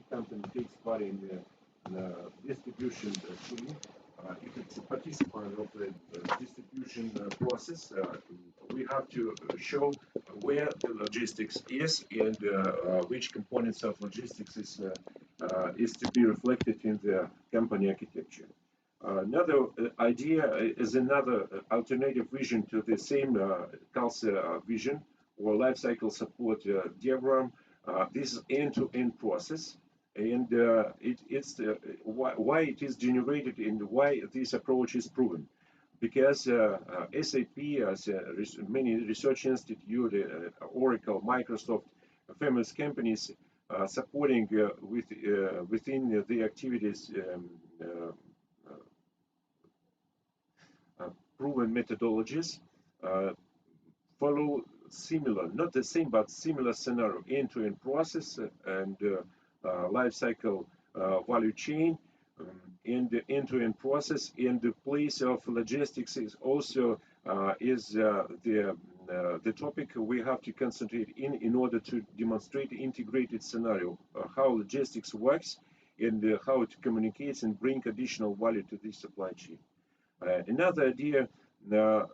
company takes part in the distribution chain, if it's a participant of the distribution process, we have to show where the logistics is and which components of logistics is to be reflected in the company architecture. Another idea is another alternative vision to the same CALSA vision or life cycle support diagram. This is end-to-end process, and it's why it is generated and why this approach is proven. Because SAP, as many research institute, Oracle, Microsoft, famous companies supporting within the activities proven methodologies follow similar, not the same, but similar scenario, end-to-end process and life cycle value chain, and the end-to-end process. And the place of logistics is also the topic we have to concentrate in order to demonstrate the integrated scenario, how logistics works and how it communicates and bring additional value to this supply chain. Another idea, the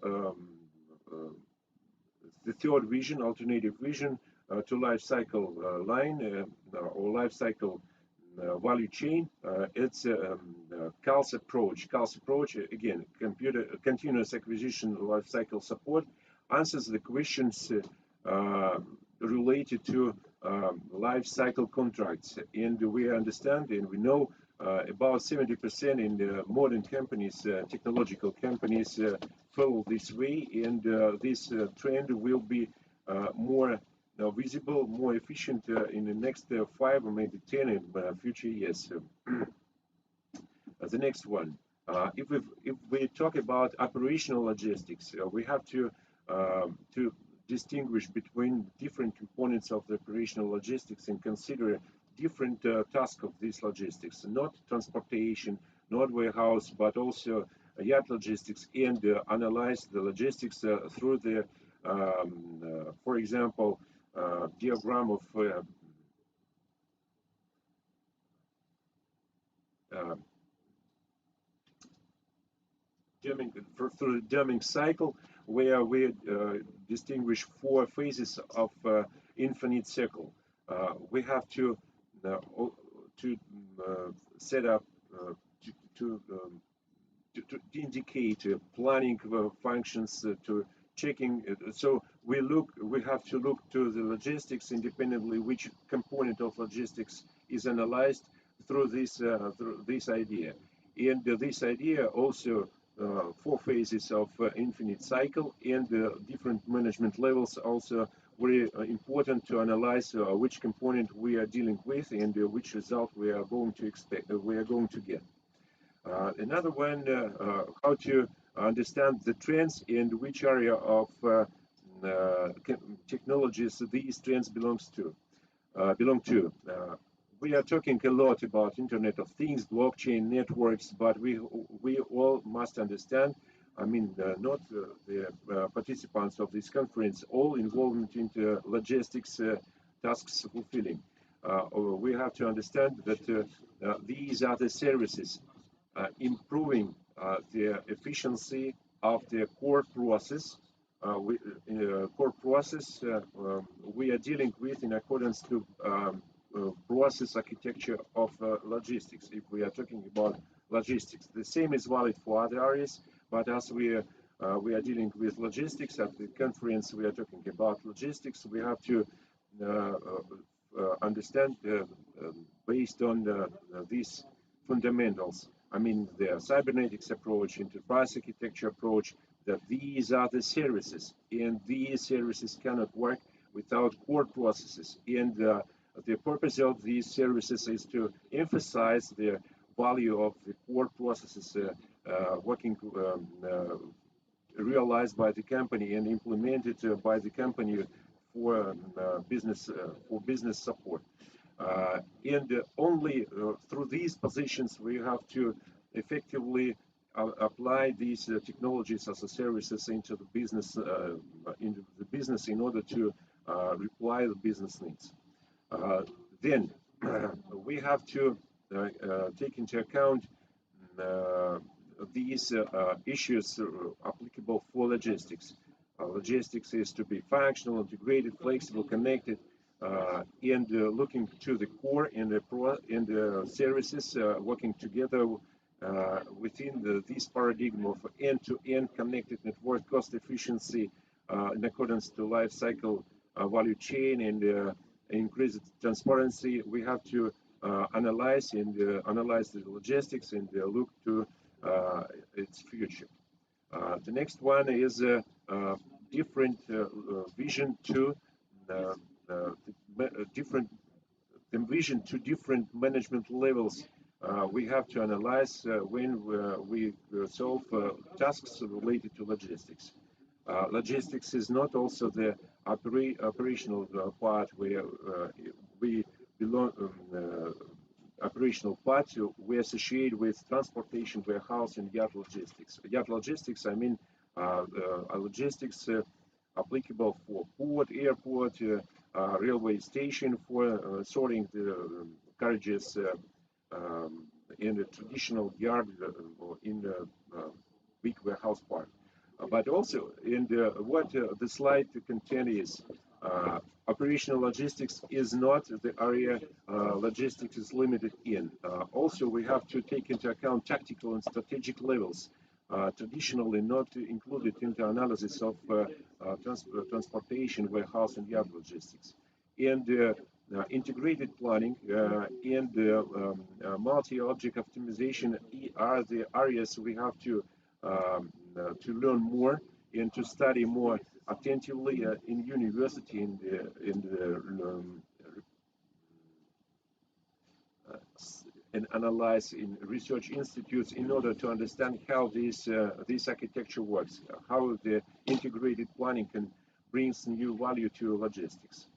third vision, alternative vision to life cycle line or life cycle value chain, it's CALS approach. CALS approach, again, continuous acquisition life cycle support, answers the questions related to life cycle contracts. And we understand and we know about 70% in the modern companies, technological companies, follow this way, and this trend will be more visible, more efficient in the next 5 or maybe 10 in future years. The next one, if we talk about operational logistics, we have to distinguish between different components of the operational logistics and consider different tasks of this logistics, not transportation, not warehouse, but also yard logistics, and analyze the logistics through the, for example, diagram of through the Deming cycle, where we distinguish 4 phases of infinite circle. We have to set up to indicate planning functions to checking. So we have to look to the logistics independently, which component of logistics is analyzed through this idea. And this idea also 4 phases of infinite cycle and different management levels also very important to analyze which component we are dealing with and which result we are going to get. Another one, how to understand the trends and which area of technologies these trends belong to. We are talking a lot about Internet of Things, blockchain networks, but we all must understand, I mean, not the participants of this conference, all involvement into logistics tasks fulfilling. We have to understand that these are the services improving the efficiency of the core process. We are dealing with in accordance to process architecture of logistics. If we are talking about logistics, the same is valid for other areas. But as we are dealing with logistics at the conference, we are talking about logistics. We have to understand based on these fundamentals. I mean, the cybernetics approach, enterprise architecture approach, that these are the services, and these services cannot work without core processes. And the purpose of these services is to emphasize the value of the core processes working realized by the company and implemented by the company for business support. And only through these positions we have to effectively apply these technologies as a services into the business in order to reply the business needs. Then we have to take into account these issues applicable for logistics. Logistics is to be functional, integrated, flexible, connected, and looking to the core in the services working together within this paradigm of end-to-end connected network, cost efficiency in accordance to life cycle value chain, and increased transparency. We have to analyze the logistics and look to its future. The next one is different vision to different management levels. We have to analyze when we solve tasks related to logistics. Logistics is not also the operational part where we belong. Operational part we associate with transportation, warehouse, and yard logistics. Yard logistics, I mean logistics applicable for port, airport, railway station for sorting the carriages in the traditional yard or in the big warehouse part. But also in what the slide contains is operational logistics is not the area logistics is limited in. Also, we have to take into account tactical and strategic levels, traditionally not included in the analysis of transportation, warehouse, and yard logistics. And integrated planning and multi-object optimization are the areas we have to learn more and to study more attentively in university and analyze in research institutes in order to understand how this architecture works, how the integrated planning can bring new value to logistics.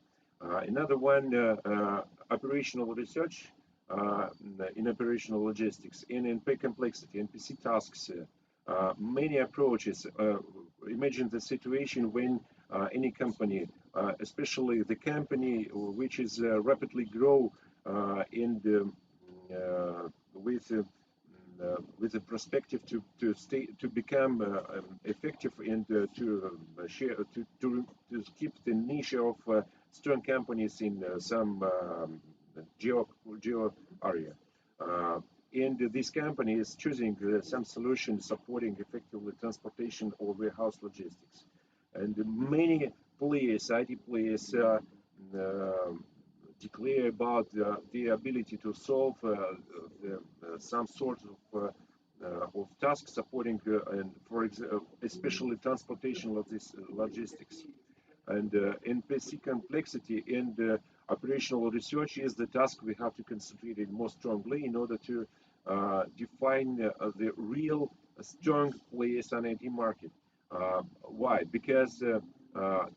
Another one, operational research in operational logistics and in complexity, NPC tasks. Many approaches. Imagine the situation when any company, especially the company which is rapidly grow with a perspective to become effective and to keep the niche of strong companies in some geo area. And this company is choosing some solution supporting effectively transportation or warehouse logistics. And many players, IT players, declare about the ability to solve some sort of task supporting, and for example, especially transportation of this logistics. And NPC complexity and operational research is the task we have to concentrate in more strongly in order to define the real strong players on IT market. Why? Because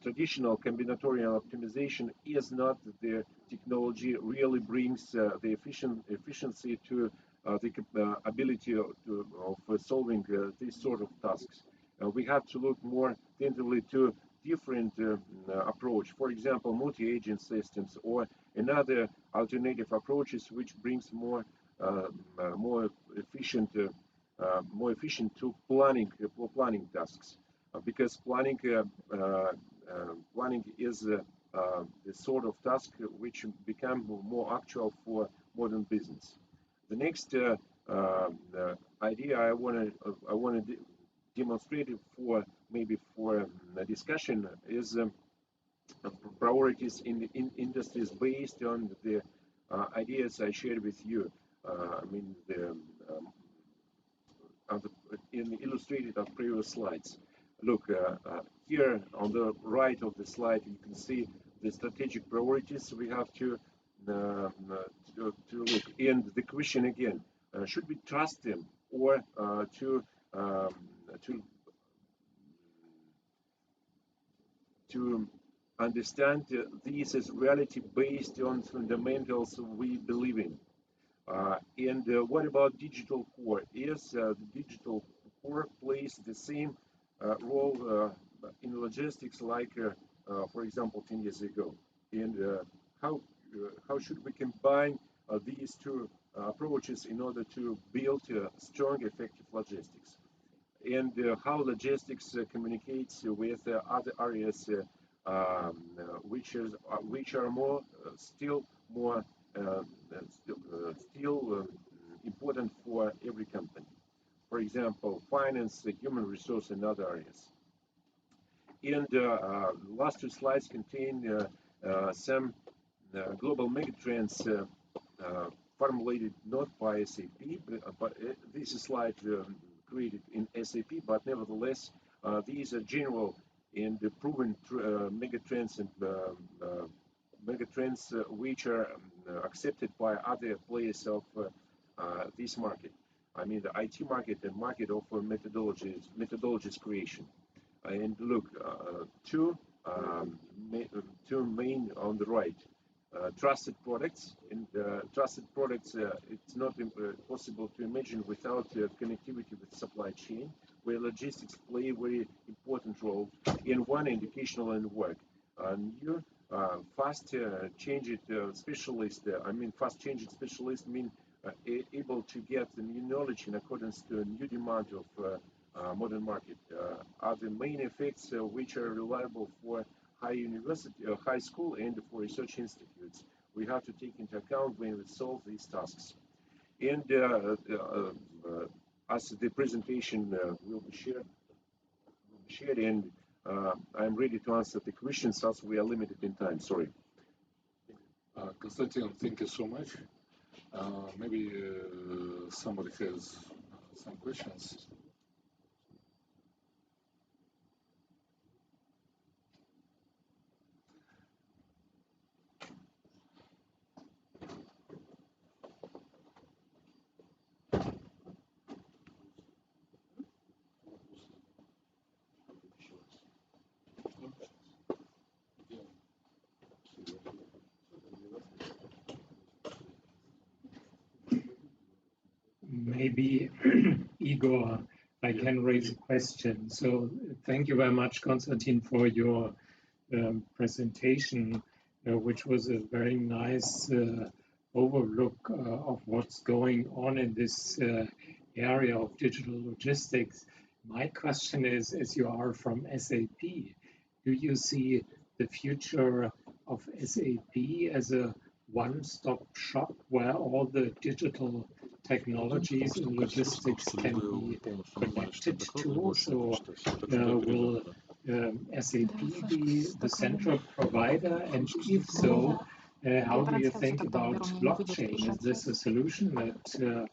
traditional combinatorial optimization is not the technology really brings the efficiency to the ability of solving these sort of tasks. We have to look more attentively to different approach, for example, multi-agent systems or another alternative approaches which brings more efficient to planning tasks, because planning is the sort of task which become more actual for modern business. The next idea I want to demonstrate it for a discussion is priorities in industries based on the ideas I shared with you. Illustrated on previous slides. Look, here on the right of the slide, you can see the strategic priorities we have to look. And the question again, should we trust them or to understand this as reality based on fundamentals we believe in? And what about digital core? Is the digital core plays the same role in logistics like, for example, 10 years ago? And how how should we combine these two approaches in order to build strong, effective logistics, and how logistics communicates with other areas which are more still important for every company. For example, finance, human resource, and other areas. And the last two slides contain some global megatrends formulated not by SAP, but this is slide created in SAP, but nevertheless, these are general and proven megatrends and megatrends which are accepted by other players of this market. I mean, the IT market, the market of methodologies creation. And look, two main on the right. Trusted products, and trusted products, it's not possible to imagine without connectivity with supply chain, where logistics play a very important role in one educational and work. New fast changing specialist, fast changing specialist mean able to get the new knowledge in accordance to a new demand of modern market. Are the main effects which are reliable for high school and for research institutes. We have to take into account when we solve these tasks. And as the presentation will be shared, and I'm ready to answer the questions as we are limited in time. Sorry. Konstantin, thank you so much. Maybe somebody has some questions. Maybe Igor, I can raise a question. So thank you very much, Konstantin, for your presentation, which was a very nice overlook of what's going on in this area of digital logistics. My question is, as you are from SAP, do you see the future of SAP as a one-stop shop where all the digital technologies in logistics can be connected to? So will SAP be the central provider? And if so, how do you think about blockchain? Is this a solution that